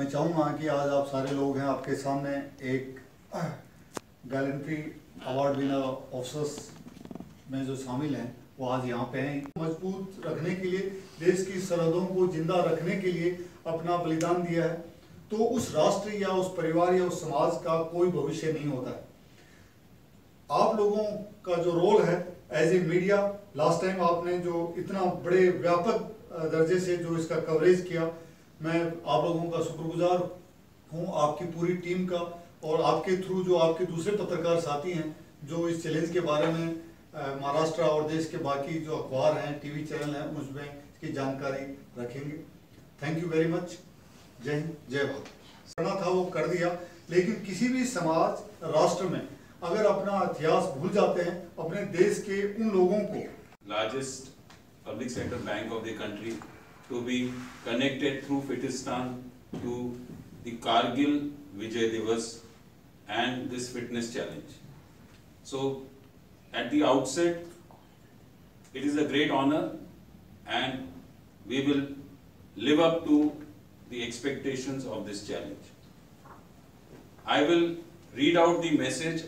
मैं चाहूँगा कि आज आप सारे लोग हैं, आपके सामने एक गैलेंट्री अवार्ड विनर ऑफिसर्स में जो शामिल हैं वो आज यहाँ पे हैं। मजबूत रखने के लिए, देश की सरहदों को जिंदा रखने के लिए अपना बलिदान दिया है, तो उस राष्ट्र या उस परिवार या उस समाज का कोई भविष्य नहीं होता है। आप लोगों का जो रोल है as a media, last time आपने जो इतना बड़े व्यापक दर्जे से जो इसका कवरेज किया, मैं आप लोगों का शुक्रगुजार हूँ, आपकी पूरी टीम का, और आपके थ्रू जो आपके दूसरे पत्रकार साथी हैं जो इस चैलेंज के बारे में महाराष्ट्र और देश के बाकी जो अखबार हैं, टीवी चैनल हैं, उसमें इसकी जानकारी रखेंगे। Thank you very much. जय हिंद, जय भारत। करना था वो कर दिया, लेकिन किसी भी समाज राष्ट्र में अगर अपना इतिहास भूल जाते हैं, अपने देश के उन लोगों को, largest public sector bank of the country, to be connected through Fitistan to the Kargil Vijay Divas and this fitness challenge. So at the outset, it is a great honor and we will live up to the expectations of this challenge. I will read out the message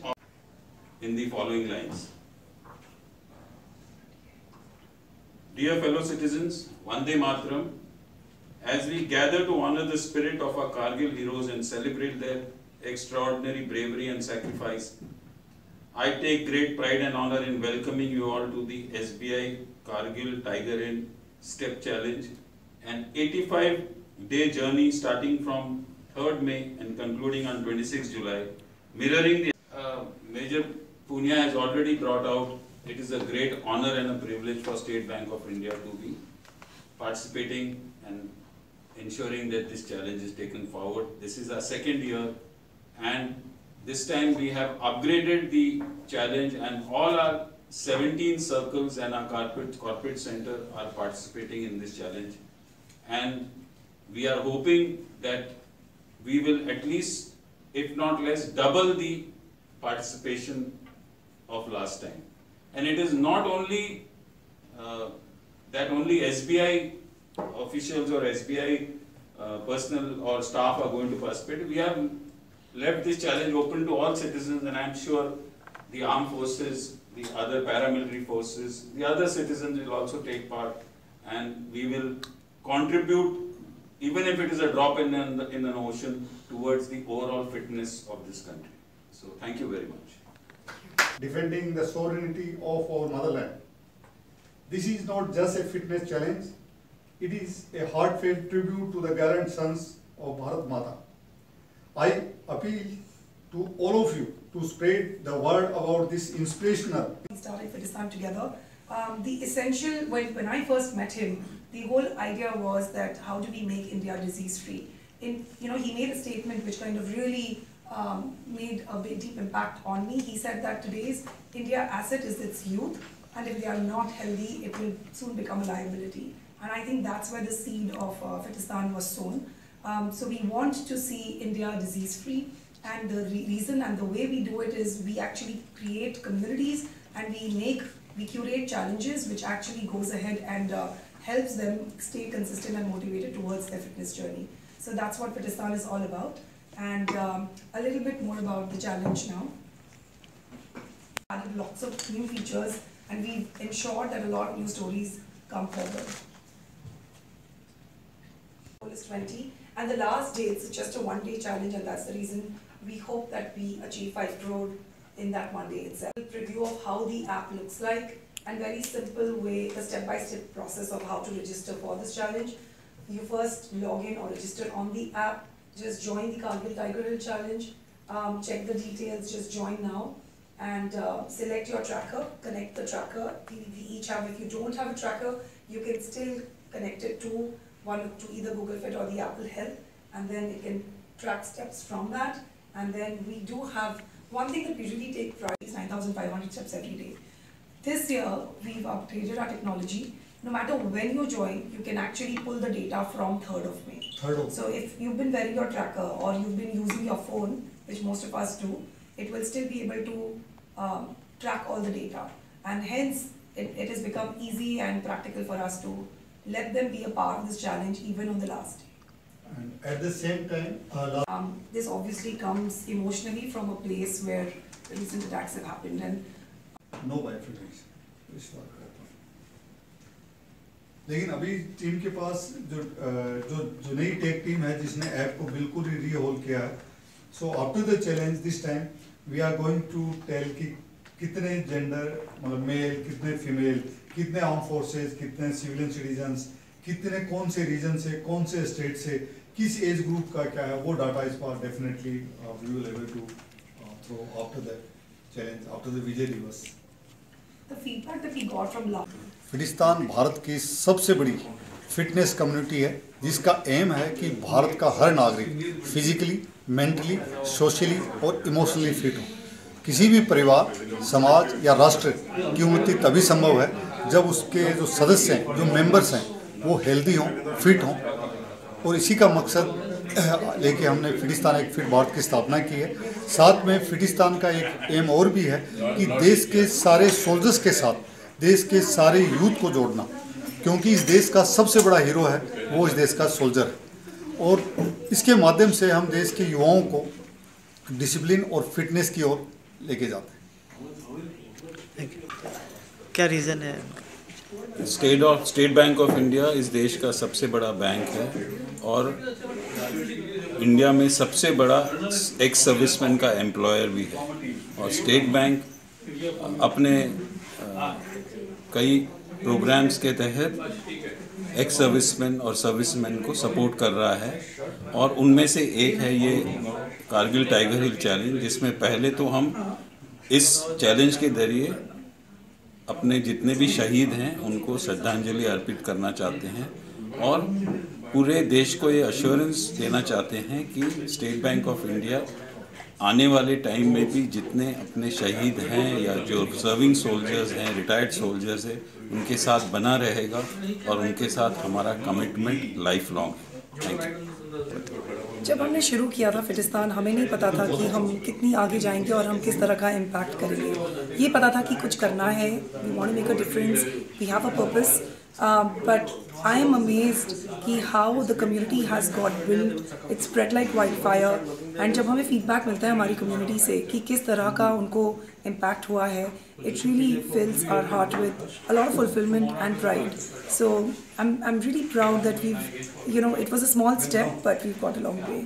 in the following lines. Dear fellow citizens, Vande Mataram, as we gather to honor the spirit of our Kargil heroes and celebrate their extraordinary bravery and sacrifice, I take great pride and honor in welcoming you all to the SBI Kargil Tiger in Step Challenge, an 85-day journey starting from 3rd May and concluding on 26 July, mirroring the Major Punya has already brought out. It is a great honor and a privilege for State Bank of India to be participating and ensuring that this challenge is taken forward. This is our 2nd year, and this time we have upgraded the challenge, and all our 17 circles and our corporate center are participating in this challenge. And we are hoping that we will at least, if not less, double the participation of last time. And it is not only that only SBI officials or SBI personnel or staff are going to participate. We have left this challenge open to all citizens, and I am sure the armed forces, the other paramilitary forces, the other citizens will also take part, and we will contribute, even if it is a drop in an ocean, towards the overall fitness of this country. So thank you very much. defending the sovereignty of our motherland. This is not just a fitness challenge, it is a heartfelt tribute to the gallant sons of Bharat Mata. I appeal to all of you to spread the word about this inspirational. We started Fitistan together. The essential, when I first met him, the whole idea was that how do we make India disease free? He made a statement which kind of really made a very deep impact on me. He said that today's India asset is its youth, and if they are not healthy, it will soon become a liability. And I think that's where the seed of Fitistan was sown. So we want to see India disease free, and the reason and the way we do it is we actually create communities, and we curate challenges which actually goes ahead and helps them stay consistent and motivated towards their fitness journey. So that's what Fitistan is all about. And a little bit more about the challenge now. Added lots of new features, and we've ensured that a lot of new stories come forward. Goal is 20, and the last day, it's just a one-day challenge, and that's the reason we hope that we achieve 5 crore in that one day itself. A preview of how the app looks like, and very simple way, a step-by-step process of how to register for this challenge. You first log in or register on the app. Just join the Kargil Tiger Hill Challenge, check the details, just join now, and select your tracker, connect the tracker. We each have, if you don't have a tracker, you can still connect it to either Google Fit or the Apple Health, and then it can track steps from that. And then we do have one thing that we really take pride is 9,500 steps every day. This year, we've upgraded our technology. No matter when you join, you can actually pull the data from 3rd of May. So if you've been wearing your tracker or you've been using your phone, which most of us do, it will still be able to track all the data. And hence, it has become easy and practical for us to let them be a part of this challenge even on the last day. And at the same time, This obviously comes emotionally from a place where recent attacks have happened, and no bifurcation, इस बात का था। लेकिन अभी team के पास जो नई tech team है जिसने ऐप को बिल्कुल ही रीहोल किया है, so after the challenge this time we are going to tell कि कितने जेंडर, मतलब मेल, कितने फीमेल, कितने आर्म फोर्सेस, कितने सिविलियन सिटीजन्स, कितने कौन से रीजन से, कौन से स्टेट से, किस एज ग्रुप का क्या है, वो डाटा इस बार definitely we will able to throw after the challenge, after the Vijay Diwas. the feedback that we got from फिलिस्तान Bharat की सबसे बड़ी फिटनेस कम्युनिटी है जिसका एम है कि भारत का हर नागरिक फिजिकली, मेंटली, सोशली और इमोशनली फिट हो। किसी भी परिवार, समाज या राष्ट्र की उन्नति तभी संभव है जब उसके जो सदस्य हैं, जो मेंबर्स हैं, वो हेल्दी हों, फिट हों। और इसी का मकसद लेके हमने फिलिस्तान एक फिट भारत की स्थापना की है। साथ में फिलिस्तान का एक एम और भी है कि देश के सारे सोल्जर्स के साथ देश के सारे यूथ को जोड़ना, क्योंकि इस देश का सबसे बड़ा हीरो है वो इस देश का सोल्जर है। और इसके माध्यम से हम देश के युवाओं को डिसिप्लिन और फिटनेस की ओर लेके जाते हैं। क्या रीज़न है? स्टेट बैंक ऑफ इंडिया इस देश का सबसे बड़ा बैंक है और इंडिया में सबसे बड़ा एक्स सर्विसमैन का एम्प्लॉयर भी है। और स्टेट बैंक अपने कई प्रोग्राम्स के तहत एक्स सर्विसमैन और सर्विसमैन को सपोर्ट कर रहा है और उनमें से एक है ये कारगिल टाइगर हिल चैलेंज, जिसमें पहले तो हम इस चैलेंज के जरिए अपने जितने भी शहीद हैं उनको श्रद्धांजलि अर्पित करना चाहते हैं और पूरे देश को ये अश्योरेंस देना चाहते हैं कि स्टेट बैंक ऑफ इंडिया आने वाले टाइम में भी जितने अपने शहीद हैं या जो सर्विंग सोल्जर्स हैं, रिटायर्ड सोल्जर्स हैं, उनके साथ बना रहेगा और उनके साथ हमारा कमिटमेंट लाइफ लॉन्ग है। Thank you. जब हमने शुरू किया था फिलिस्तान, हमें नहीं पता था कि हम कितनी आगे जाएंगे और हम किस तरह का इम्पैक्ट करेंगे। ये पता था कि कुछ करना है, we want to make a difference, we have a purpose, but I am amazed कि how the community has got build, it spread like wild fire. And जब हमें फीडबैक मिलता है हमारी कम्युनिटी से कि किस तरह का उनको इम्पैक्ट हुआ है, it really fills our heart with a lot of fulfilment and pride. So I'm really proud that we've, it was a small step, but we've got a long way.